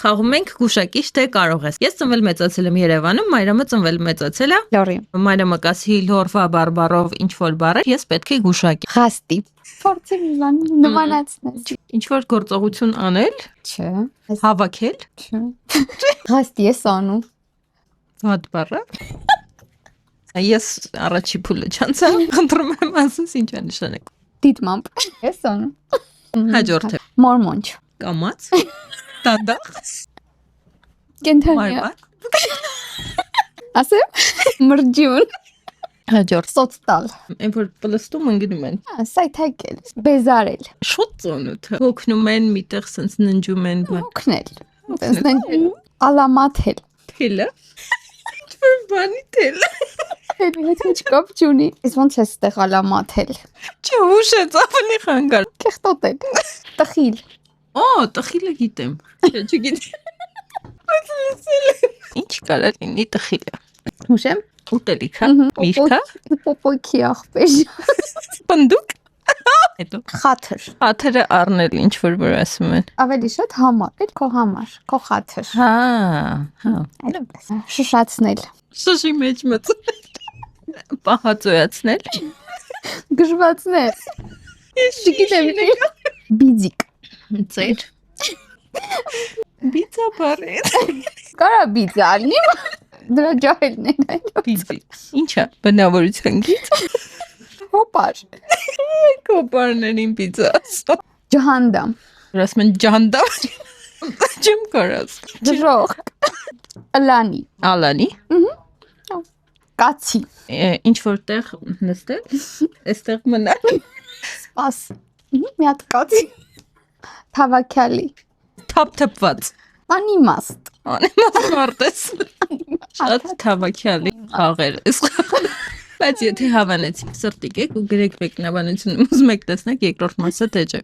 Խաղում ենք գուշակիչ թե կարող ես։ Ես ծնվել մեծացել եմ Երևանում, մայրամը ծնվել մեծացել է Լորիում։ Մայրամը կասի լորվա բարբարով ինչ որ բառեր, ես պետք է գուշակի։ Ղաստի։ Փորձի նմանացնել։ Ինչ որ գործողություն անել, Չէ։ հավաքել, Չէ։ Ղաստի ես անում։ վատ բառը։ Ես առաջի փուլը չանցա, խնդրում եմ ասես ինչ է նշանակում։ Դիտմամբ։ Ես անում։ Հաջորդը Մորմոնջ։ կամաց, դանդաղ, Կենթանիա։ Ասեմ մրջյուն։ Հաջորդ Սոցտալ։ Այն որ պլստում ընկնում են։ Սայթակել։ Բեզարել։ Շուտ ծոնութը հոգնում են, միտեղ սենց ննջում են, Օգնել։ Տեսնեն ալամաթել։ թելը։ Ինչ-որ բանի թելը։ Հետ ինչ կապ չունի։ Ես ոնց է ստեղ ալամաթել։ Չուշ է ավելի խանգար։ Կեղտոտել։ Տխիլ։ Օ, տխիլը գիտեմ։ Չէ, չգիտեմ։ Ինչ կարա լինի տխիլը։ Հուշեմ։ Ուտելիք, հա։ Միրգա, Պոպոյքի ախպեր։ պնդուկ։ Հետո Խաթր։ աթերը առնել ինչ որ ասում են։ Ավելի շատ համար, էլ քո համար, քո խաթր։ Հա։ Շշացնել։ Շշի մեջ մտցնել։ Պահածոյացնել։ Գժվացնել։ Չգիտեմ։ Բիձիկ։ Ծեր։ Բիցա բարե։ Կարա բիձա լինի։ Դրա ջահելն է։ Բիցի։ Ինչա, բնավորության գիծ։ Հոպար։ Կոպարներին բիցա։ Ջհանդամ։ Ասում են ջանդա։ Չեմ կարած։ Դժող։ Ալանի։ Ալանի։ Կացի։ Ինչ որտեղ նստել, այստեղ մնալ։ Սպաս։ Մի հատ կացի։ Թավաքյալի։ Թափթփված։ Անիմաստ։ Անիմաստ մարդես։ Շատ թավաքյալի խաղեր։ Բայց եթե հավանեցիք սրտիկ եք ու գրեք մեկնաբանությունը ուզում եք տեսնեք երկրորդ մասը թե չէ։